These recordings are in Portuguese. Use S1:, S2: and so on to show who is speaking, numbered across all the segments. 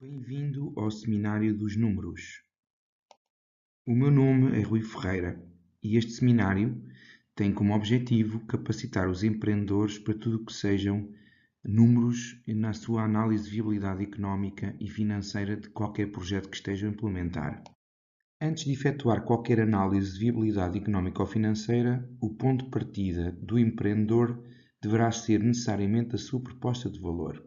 S1: Bem-vindo ao Seminário dos Números. O meu nome é Rui Ferreira e este seminário tem como objetivo capacitar os empreendedores para tudo o que sejam números na sua análise de viabilidade económica e financeira de qualquer projeto que estejam a implementar. Antes de efetuar qualquer análise de viabilidade económica ou financeira, o ponto de partida do empreendedor deverá ser necessariamente a sua proposta de valor.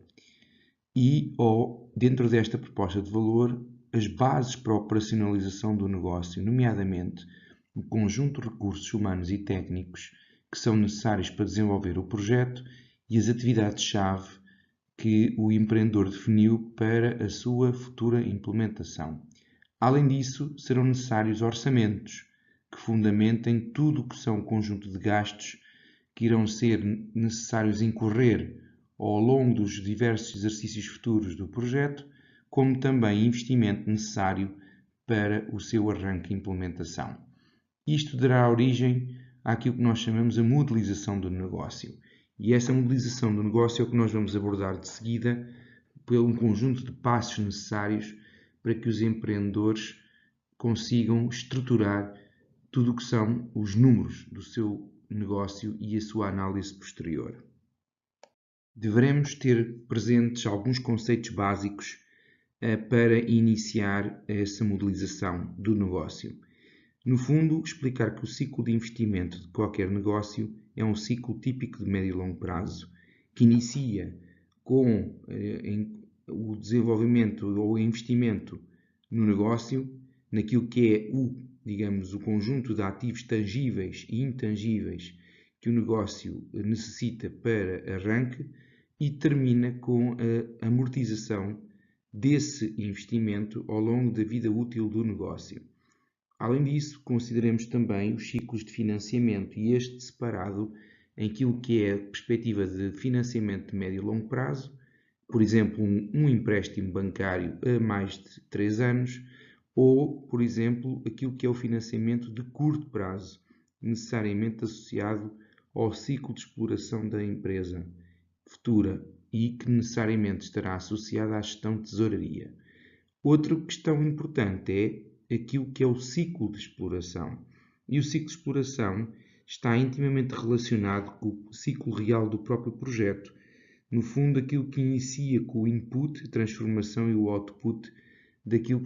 S1: Ou, dentro desta proposta de valor, as bases para a operacionalização do negócio, nomeadamente o conjunto de recursos humanos e técnicos que são necessários para desenvolver o projeto e as atividades-chave que o empreendedor definiu para a sua futura implementação. Além disso, serão necessários orçamentos que fundamentem tudo o que são o conjunto de gastos que irão ser necessários incorrer ao longo dos diversos exercícios futuros do projeto, como também investimento necessário para o seu arranque e implementação. Isto dará origem àquilo que nós chamamos a modelização do negócio. E essa modelização do negócio é o que nós vamos abordar de seguida pelo conjunto de passos necessários para que os empreendedores consigam estruturar tudo o que são os números do seu negócio e a sua análise posterior. Deveremos ter presentes alguns conceitos básicos para iniciar essa modelização do negócio. No fundo, explicar que o ciclo de investimento de qualquer negócio é um ciclo típico de médio e longo prazo, que inicia com o desenvolvimento ou o investimento no negócio, naquilo que é o conjunto de ativos tangíveis e intangíveis que o negócio necessita para arranque e termina com a amortização desse investimento ao longo da vida útil do negócio. Além disso, consideremos também os ciclos de financiamento e este separado em aquilo que é a perspectiva de financiamento de médio e longo prazo, por exemplo, um empréstimo bancário a mais de 3 anos, ou, por exemplo, aquilo que é o financiamento de curto prazo, necessariamente associado ao ciclo de exploração da empresa futura e que necessariamente estará associada à gestão de tesouraria. Outra questão importante é aquilo que é o ciclo de exploração. E o ciclo de exploração está intimamente relacionado com o ciclo real do próprio projeto. No fundo, aquilo que inicia com o input, a transformação e o output daquilo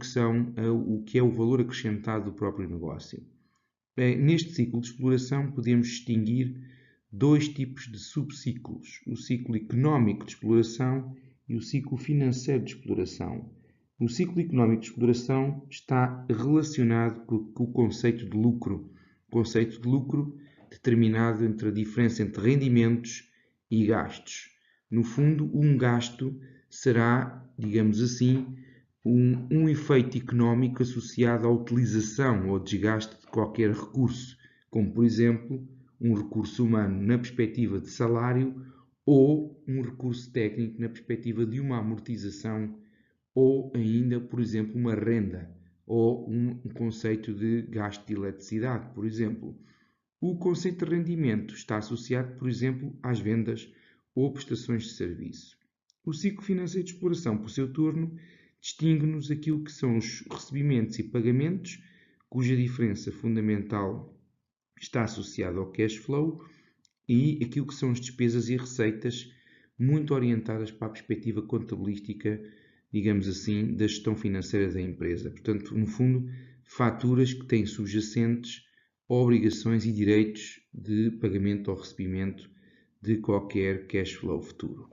S1: que é o valor acrescentado do próprio negócio. Neste ciclo de exploração podemos distinguir dois tipos de subciclos, o ciclo económico de exploração e o ciclo financeiro de exploração. O ciclo económico de exploração está relacionado com o conceito de lucro, determinado entre a diferença entre rendimentos e gastos. No fundo, um gasto será, digamos assim, um efeito económico associado à utilização ou desgaste de qualquer recurso, como por exemplo um recurso humano na perspectiva de salário ou um recurso técnico na perspectiva de uma amortização ou ainda, por exemplo, uma renda ou um conceito de gasto de eletricidade, por exemplo. O conceito de rendimento está associado, por exemplo, às vendas ou prestações de serviço. O ciclo financeiro de exploração, por seu turno, distingue-nos aquilo que são os recebimentos e pagamentos, cuja diferença fundamental está associada ao cash flow, e aquilo que são as despesas e receitas, muito orientadas para a perspectiva contabilística, digamos assim, da gestão financeira da empresa. Portanto, no fundo, faturas que têm subjacentes obrigações e direitos de pagamento ou recebimento de qualquer cash flow futuro.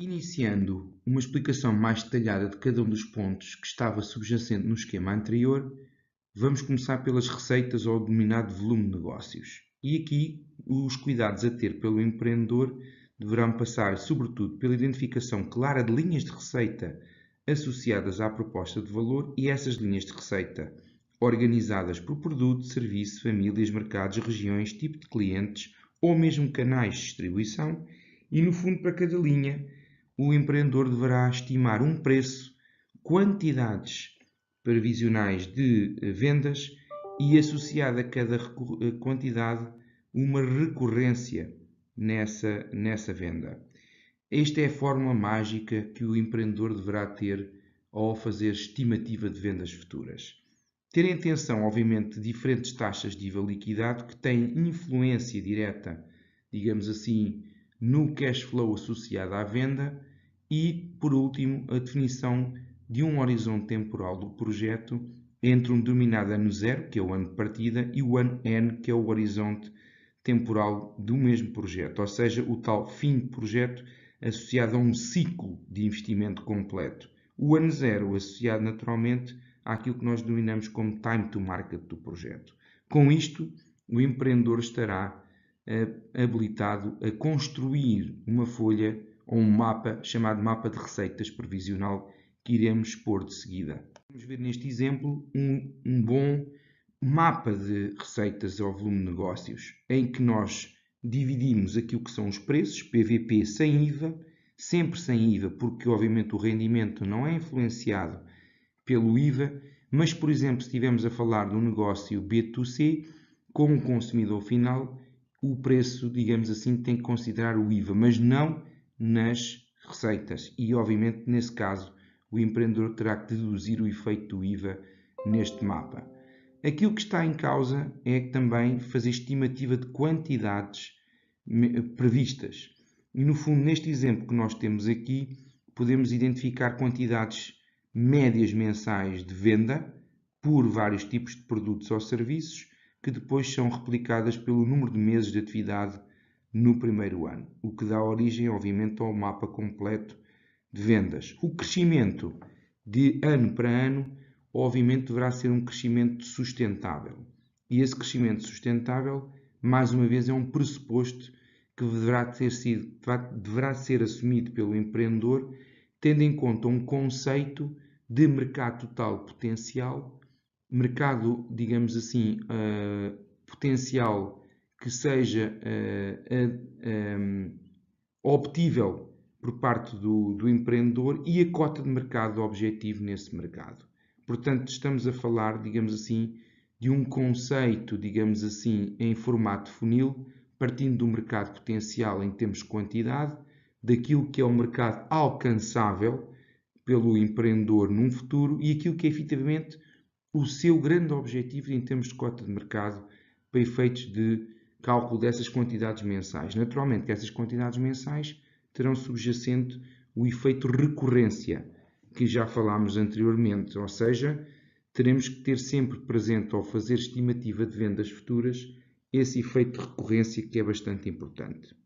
S1: Iniciando uma explicação mais detalhada de cada um dos pontos que estava subjacente no esquema anterior, vamos começar pelas receitas ou denominado volume de negócios. E aqui os cuidados a ter pelo empreendedor deverão passar sobretudo pela identificação clara de linhas de receita associadas à proposta de valor e essas linhas de receita organizadas por produto, serviço, famílias, mercados, regiões, tipo de clientes ou mesmo canais de distribuição e, no fundo, para cada linha, o empreendedor deverá estimar um preço, quantidades previsionais de vendas e, associada a cada quantidade, uma recorrência nessa venda. Esta é a fórmula mágica que o empreendedor deverá ter ao fazer estimativa de vendas futuras. Ter em atenção, obviamente, diferentes taxas de IVA liquidado que têm influência direta, digamos assim, no cash flow associado à venda e, por último, a definição de um horizonte temporal do projeto entre um denominado ano zero, que é o ano de partida, e o ano N, que é o horizonte temporal do mesmo projeto, ou seja, o tal fim de projeto associado a um ciclo de investimento completo. O ano zero associado naturalmente àquilo que nós denominamos como time to market do projeto. Com isto, o empreendedor estará habilitado a construir uma folha ou um mapa chamado mapa de receitas previsional que iremos expor de seguida. Vamos ver neste exemplo um bom mapa de receitas ao volume de negócios, em que nós dividimos aquilo que são os preços, PVP sem IVA, sempre sem IVA, porque obviamente o rendimento não é influenciado pelo IVA, mas, por exemplo, se estivermos a falar de um negócio B2C, com um consumidor final, o preço, digamos assim, tem que considerar o IVA, mas não nas receitas. E, obviamente, nesse caso, o empreendedor terá que deduzir o efeito do IVA neste mapa. Aquilo que está em causa é também fazer estimativa de quantidades previstas. E, no fundo, neste exemplo que nós temos aqui, podemos identificar quantidades médias mensais de venda por vários tipos de produtos ou serviços que depois são replicadas pelo número de meses de atividade no primeiro ano, o que dá origem, obviamente, ao mapa completo de vendas. O crescimento de ano para ano, obviamente, deverá ser um crescimento sustentável. E esse crescimento sustentável, mais uma vez, é um pressuposto que deverá ser assumido pelo empreendedor, tendo em conta um conceito de mercado total potencial, mercado, digamos assim, potencial que seja obtível por parte do empreendedor e a cota de mercado objetivo nesse mercado. Portanto, estamos a falar, digamos assim, de um conceito, digamos assim, em formato funil, partindo do mercado potencial em termos de quantidade, daquilo que é o mercado alcançável pelo empreendedor num futuro e aquilo que é efetivamente o seu grande objetivo em termos de cota de mercado para efeitos de cálculo dessas quantidades mensais. Naturalmente que essas quantidades mensais terão subjacente o efeito recorrência, que já falámos anteriormente, ou seja, teremos que ter sempre presente ao fazer estimativa de vendas futuras esse efeito de recorrência que é bastante importante.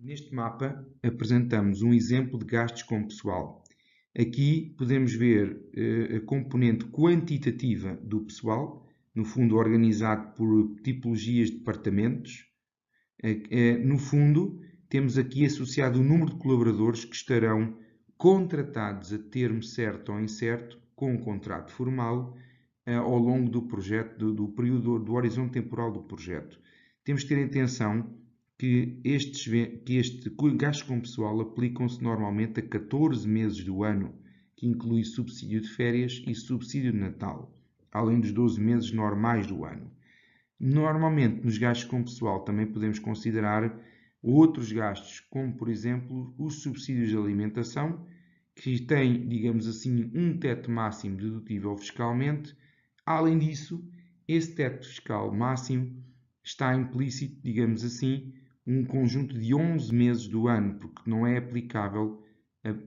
S1: Neste mapa apresentamos um exemplo de gastos com pessoal. Aqui podemos ver a componente quantitativa do pessoal, no fundo organizado por tipologias de departamentos. No fundo, temos aqui associado o número de colaboradores que estarão contratados a termo certo ou incerto, com um contrato formal, ao longo do projeto, do período, do horizonte temporal do projeto. Temos de ter atenção que este gasto com pessoal aplicam-se normalmente a 14 meses do ano, que inclui subsídio de férias e subsídio de Natal, além dos 12 meses normais do ano. Normalmente, nos gastos com pessoal também podemos considerar outros gastos, como por exemplo os subsídios de alimentação, que têm, digamos assim, um teto máximo dedutível fiscalmente. Além disso, esse teto fiscal máximo está implícito, digamos assim, um conjunto de 11 meses do ano, porque não é aplicável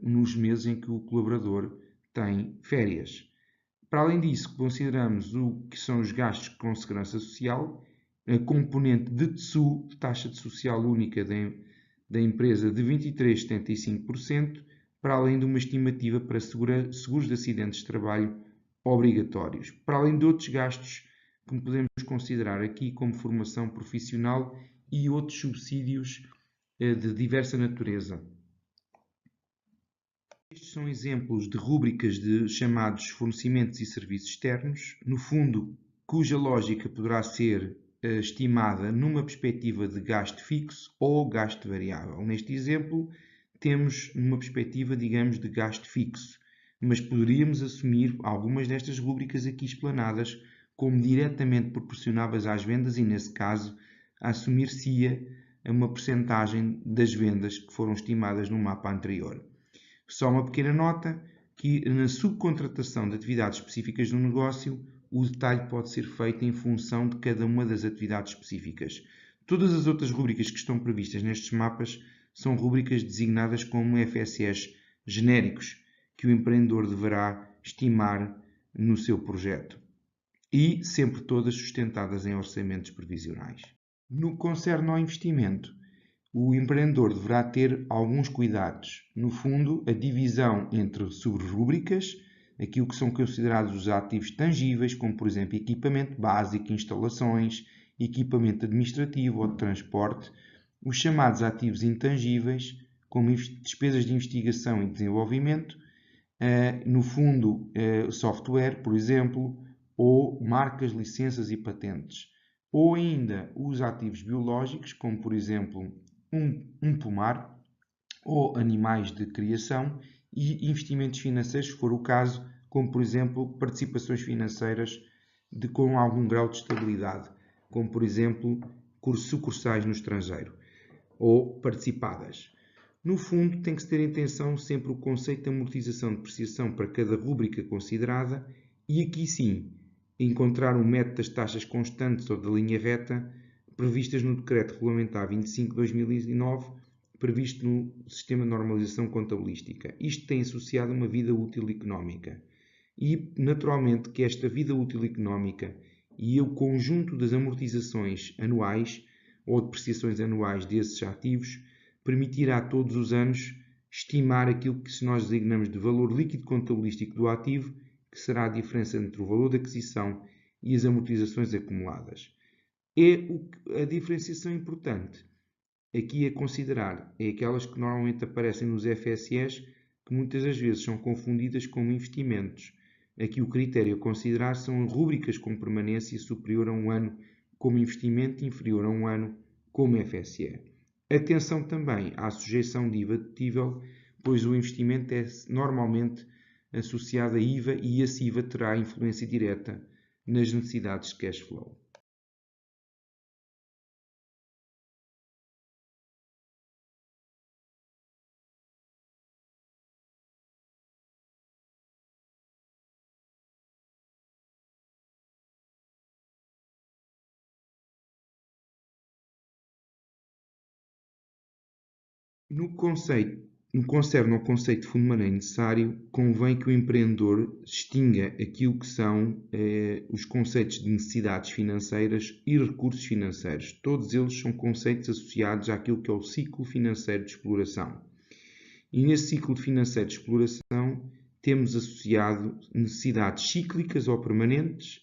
S1: nos meses em que o colaborador tem férias. Para além disso, consideramos o que são os gastos com segurança social, a componente de TSU, taxa de social única da empresa, de 23,75%, para além de uma estimativa para seguros de acidentes de trabalho obrigatórios, para além de outros gastos que podemos considerar aqui como formação profissional e outros subsídios de diversa natureza. Estes são exemplos de rúbricas de chamados fornecimentos e serviços externos, no fundo, cuja lógica poderá ser estimada numa perspectiva de gasto fixo ou gasto variável. Neste exemplo, temos uma perspectiva, digamos, de gasto fixo, mas poderíamos assumir algumas destas rúbricas aqui explanadas como diretamente proporcionáveis às vendas e, nesse caso, assumir-se-ia uma percentagem das vendas que foram estimadas no mapa anterior. Só uma pequena nota que na subcontratação de atividades específicas do negócio, o detalhe pode ser feito em função de cada uma das atividades específicas. Todas as outras rubricas que estão previstas nestes mapas são rubricas designadas como FSS genéricos, que o empreendedor deverá estimar no seu projeto. E sempre todas sustentadas em orçamentos previsionais. No que concerne ao investimento, o empreendedor deverá ter alguns cuidados. No fundo, a divisão entre subrúbricas, aquilo que são considerados os ativos tangíveis, como por exemplo equipamento básico, instalações, equipamento administrativo ou de transporte, os chamados ativos intangíveis, como despesas de investigação e desenvolvimento, no fundo, software, por exemplo, ou marcas, licenças e patentes, ou ainda os ativos biológicos, como por exemplo um pomar, ou animais de criação, e investimentos financeiros, se for o caso, como por exemplo participações financeiras com algum grau de estabilidade, como por exemplo sucursais no estrangeiro, ou participadas. No fundo, tem que se ter em atenção sempre o conceito de amortização de depreciação para cada rúbrica considerada e aqui sim, encontrar um método das taxas constantes ou da linha reta previstas no Decreto Regulamentar 25/2009, previsto no Sistema de Normalização Contabilística. Isto tem associado uma vida útil económica. E, naturalmente, que esta vida útil económica e o conjunto das amortizações anuais ou depreciações anuais desses ativos permitirá todos os anos estimar aquilo que nós designamos de valor líquido contabilístico do ativo, que será a diferença entre o valor de aquisição e as amortizações acumuladas. A diferenciação importante aqui a considerar é aquelas que normalmente aparecem nos FSEs, que muitas das vezes são confundidas com investimentos. Aqui o critério a considerar são rúbricas com permanência superior a um ano como investimento e inferior a um ano como FSE. Atenção também à sujeição de IVA dedutível, pois o investimento é normalmente associado a IVA e esse IVA terá influência direta nas necessidades de cash flow. No conceito no que concerne ao conceito de fundo de maneio necessário, convém que o empreendedor distinga aquilo que são os conceitos de necessidades financeiras e recursos financeiros. Todos eles são conceitos associados àquilo que é o ciclo financeiro de exploração. E nesse ciclo financeiro de exploração temos associado necessidades cíclicas ou permanentes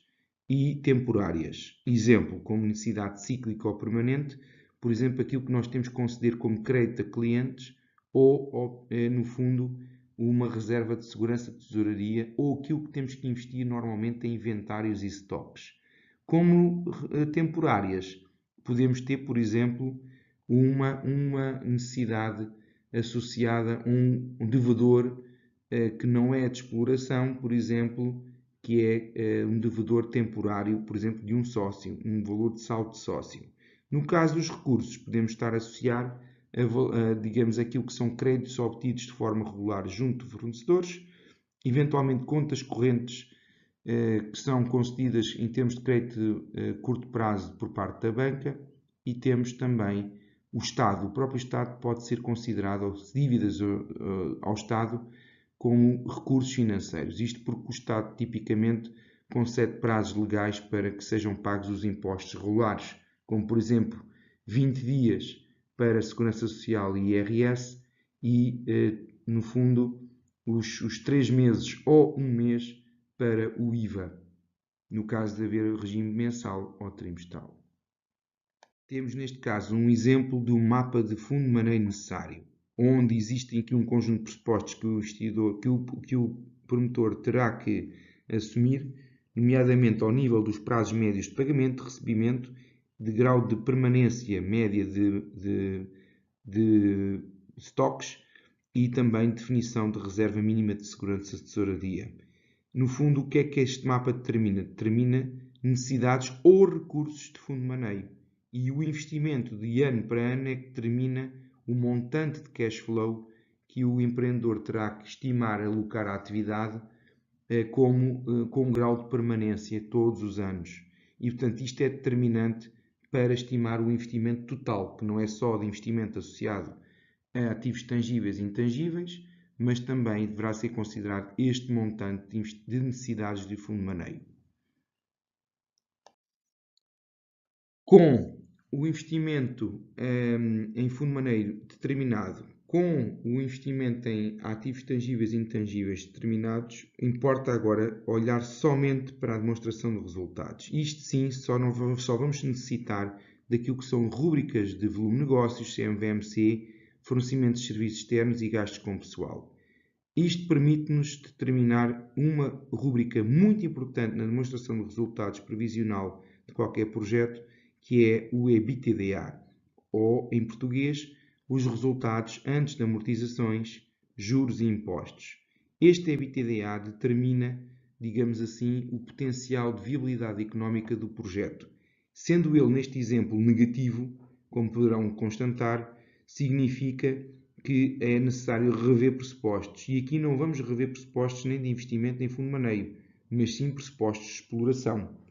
S1: e temporárias. Exemplo, como necessidade cíclica ou permanente, por exemplo, aquilo que nós temos que conceder como crédito a clientes ou no fundo, uma reserva de segurança de tesouraria ou aquilo que temos que investir normalmente em inventários e stocks. Como temporárias, podemos ter, por exemplo, uma necessidade associada a um devedor que não é de exploração, por exemplo, que é um devedor temporário, por exemplo, de um sócio, um valor de saldo de sócio. No caso dos recursos, podemos estar a associar digamos, aquilo que são créditos obtidos de forma regular junto de fornecedores, eventualmente contas correntes que são concedidas em termos de crédito curto prazo por parte da banca, e temos também o Estado. O próprio Estado pode ser considerado, ou dívidas ao Estado, como recursos financeiros. Isto porque o Estado tipicamente concede prazos legais para que sejam pagos os impostos regulares, como por exemplo 20 dias para a Segurança Social e IRS e, no fundo, os 3 meses ou 1 mês para o IVA, no caso de haver regime mensal ou trimestral. Temos neste caso um exemplo do mapa de fundo de maneio necessário, onde existem aqui um conjunto de pressupostos que o investidor, que o promotor terá que assumir, nomeadamente ao nível dos prazos médios de pagamento, de recebimento, de grau de permanência média de stocks e também definição de reserva mínima de segurança de tesouraria. No fundo, o que é que este mapa determina? Determina necessidades ou recursos de fundo de maneio. E o investimento de ano para ano é que determina o montante de cash flow que o empreendedor terá que estimar alocar à atividade com um grau de permanência todos os anos. E, portanto, isto é determinante para estimar o investimento total, que não é só de investimento associado a ativos tangíveis e intangíveis, mas também deverá ser considerado este montante de necessidades de fundo de maneio. Com o investimento em fundo de maneio determinado, com o investimento em ativos tangíveis e intangíveis determinados, importa agora olhar somente para a demonstração de resultados. Isto sim, só vamos necessitar daquilo que são rúbricas de volume de negócios, CMVMC, fornecimento de serviços externos e gastos com pessoal. Isto permite-nos determinar uma rúbrica muito importante na demonstração de resultados previsional de qualquer projeto, que é o EBITDA, ou, em português, os resultados antes de amortizações, juros e impostos. Este EBITDA determina, digamos assim, o potencial de viabilidade económica do projeto. Sendo ele, neste exemplo, negativo, como poderão constatar, significa que é necessário rever pressupostos. E aqui não vamos rever pressupostos nem de investimento nem fundo de maneio, mas sim pressupostos de exploração.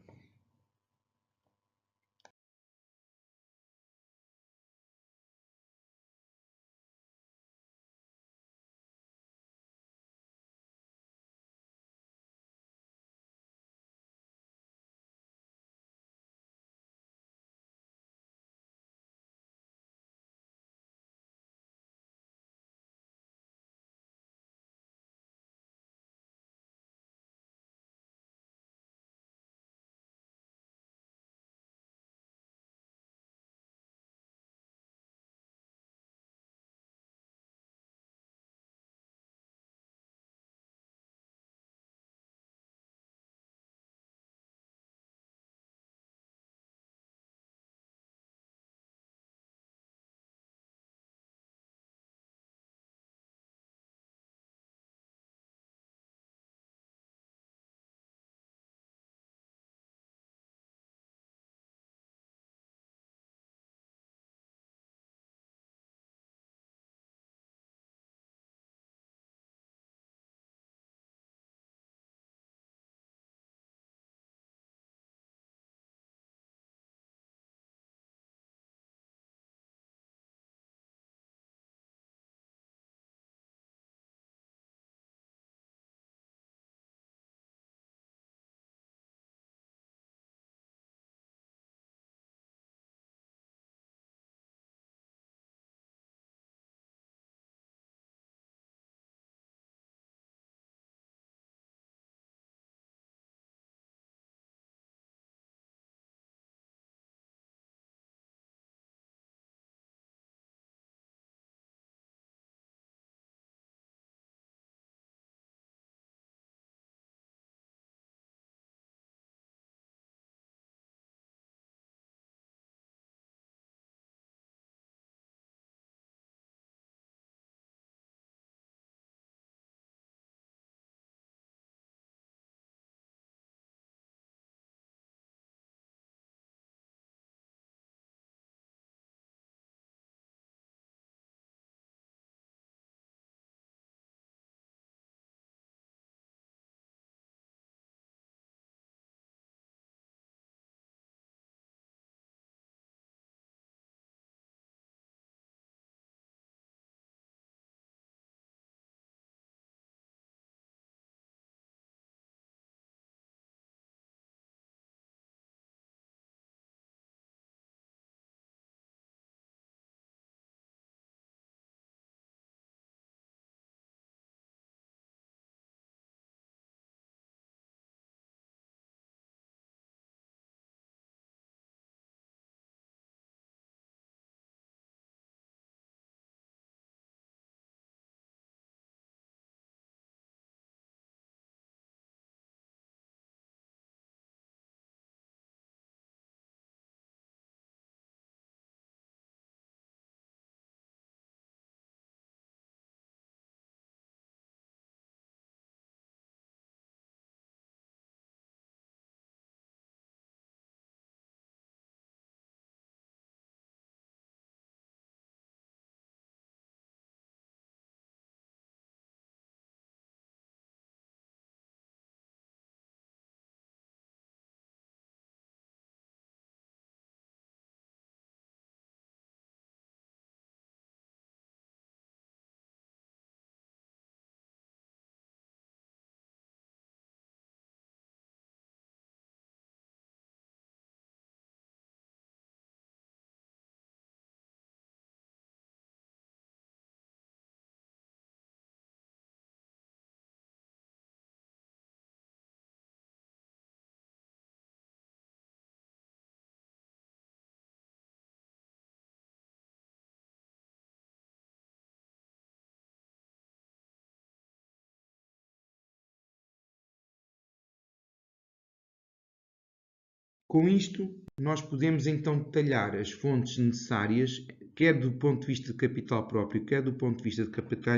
S1: Com isto, nós podemos então detalhar as fontes necessárias, quer do ponto de vista de capital próprio, quer do ponto de vista de capital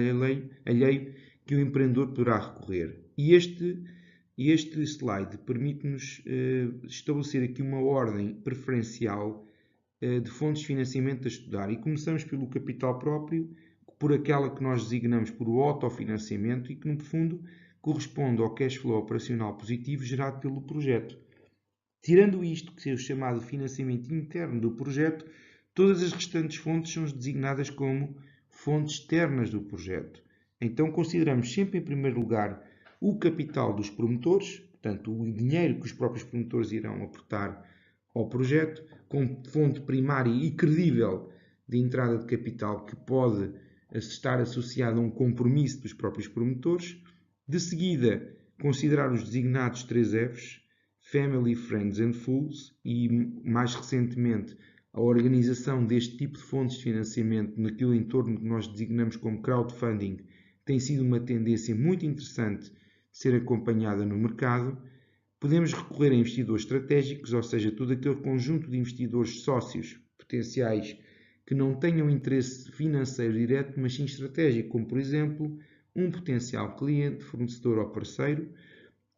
S1: alheio, que o empreendedor poderá recorrer. E este slide permite-nos estabelecer aqui uma ordem preferencial de fontes de financiamento a estudar. E começamos pelo capital próprio, por aquela que nós designamos por autofinanciamento e que, no fundo, corresponde ao cash flow operacional positivo gerado pelo projeto. Tirando isto, que é o chamado financiamento interno do projeto, todas as restantes fontes são designadas como fontes externas do projeto. Então, consideramos sempre, em primeiro lugar, o capital dos promotores, portanto, o dinheiro que os próprios promotores irão aportar ao projeto, como fonte primária e credível de entrada de capital que pode estar associado a um compromisso dos próprios promotores. De seguida, considerar os designados 3 Fs, Family, Friends and Fools, e mais recentemente a organização deste tipo de fontes de financiamento naquele entorno que nós designamos como crowdfunding tem sido uma tendência muito interessante de ser acompanhada no mercado. Podemos recorrer a investidores estratégicos, ou seja, todo aquele conjunto de investidores sócios potenciais que não tenham interesse financeiro direto, mas sim estratégico, como por exemplo um potencial cliente, fornecedor ou parceiro,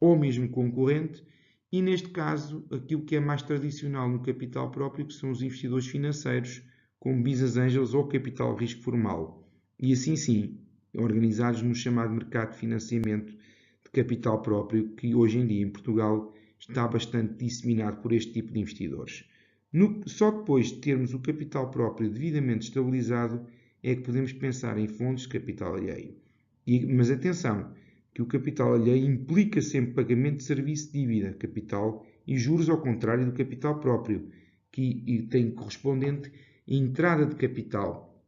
S1: ou mesmo concorrente. E neste caso, aquilo que é mais tradicional no capital próprio, que são os investidores financeiros, como business angels ou capital risco formal. E assim sim, organizados no chamado mercado de financiamento de capital próprio, que hoje em dia em Portugal está bastante disseminado por este tipo de investidores. Só depois de termos o capital próprio devidamente estabilizado é que podemos pensar em fontes de capital alheio. Mas atenção, que o capital alheio implica sempre pagamento de serviço de dívida, capital e juros, ao contrário do capital próprio, que tem correspondente entrada de capital,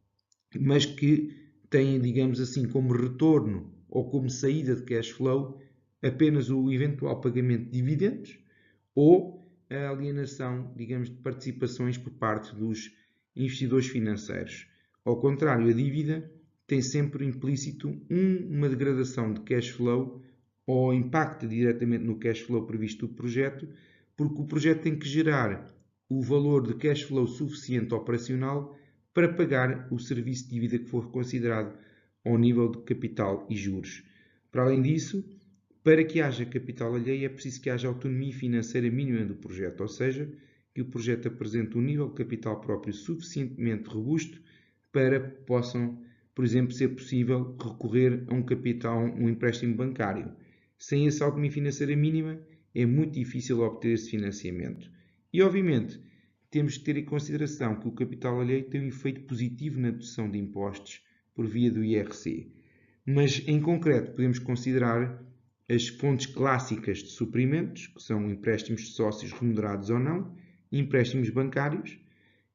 S1: mas que tem, digamos assim, como retorno ou como saída de cash flow apenas o eventual pagamento de dividendos ou a alienação, digamos, de participações por parte dos investidores financeiros. Ao contrário, a dívida tem sempre implícito uma degradação de cash flow ou impacta diretamente no cash flow previsto do projeto, porque o projeto tem que gerar o valor de cash flow suficiente operacional para pagar o serviço de dívida que for considerado ao nível de capital e juros. Para além disso, para que haja capital alheio é preciso que haja autonomia financeira mínima do projeto, ou seja, que o projeto apresente um nível de capital próprio suficientemente robusto para que possam, por exemplo, ser possível recorrer a um capital, um empréstimo bancário. Sem essa autonomia financeira mínima, é muito difícil obter esse financiamento. E, obviamente, temos que ter em consideração que o capital alheio tem um efeito positivo na dedução de impostos por via do IRC. Mas, em concreto, podemos considerar as fontes clássicas de suprimentos, que são empréstimos de sócios remunerados ou não, empréstimos bancários,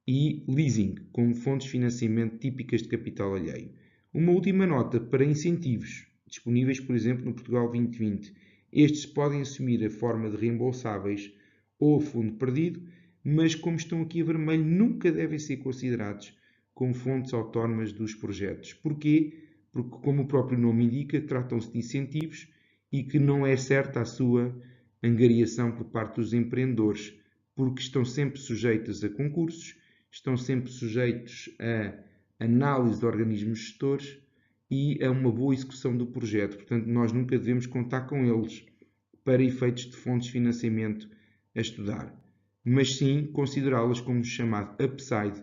S1: e leasing, como fontes de financiamento típicas de capital alheio. Uma última nota para incentivos, disponíveis, por exemplo, no Portugal 2020. Estes podem assumir a forma de reembolsáveis ou fundo perdido, mas como estão aqui a vermelho, nunca devem ser considerados como fontes autónomas dos projetos. Porquê? Porque, como o próprio nome indica, tratam-se de incentivos e que não é certa a sua angariação por parte dos empreendedores, porque estão sempre sujeitos a concursos, estão sempre sujeitos a análise de organismos gestores e a uma boa execução do projeto. Portanto, nós nunca devemos contar com eles para efeitos de fontes de financiamento a estudar, mas sim considerá-las como o chamado upside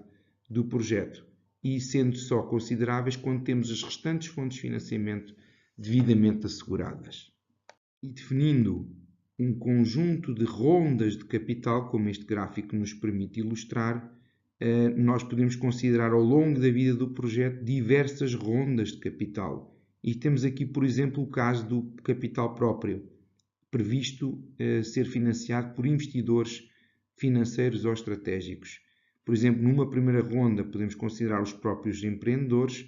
S1: do projeto e sendo só consideráveis quando temos as restantes fontes de financiamento devidamente asseguradas. E definindo um conjunto de rondas de capital, como este gráfico nos permite ilustrar, nós podemos considerar ao longo da vida do projeto diversas rondas de capital. E temos aqui, por exemplo, o caso do capital próprio, previsto ser financiado por investidores financeiros ou estratégicos. Por exemplo, numa primeira ronda podemos considerar os próprios empreendedores,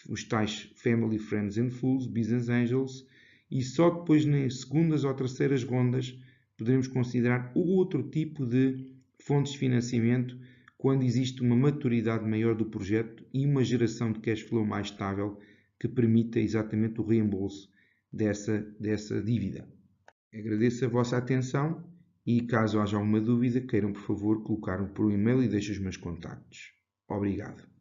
S1: os tais Family, Friends and Fools, Business Angels, e só depois nas segundas ou terceiras rondas poderemos considerar outro tipo de fontes de financiamento quando existe uma maturidade maior do projeto e uma geração de cash flow mais estável que permita exatamente o reembolso dessa dívida. Agradeço a vossa atenção e caso haja alguma dúvida, queiram por favor colocar por um e-mail e deixem os meus contactos. Obrigado.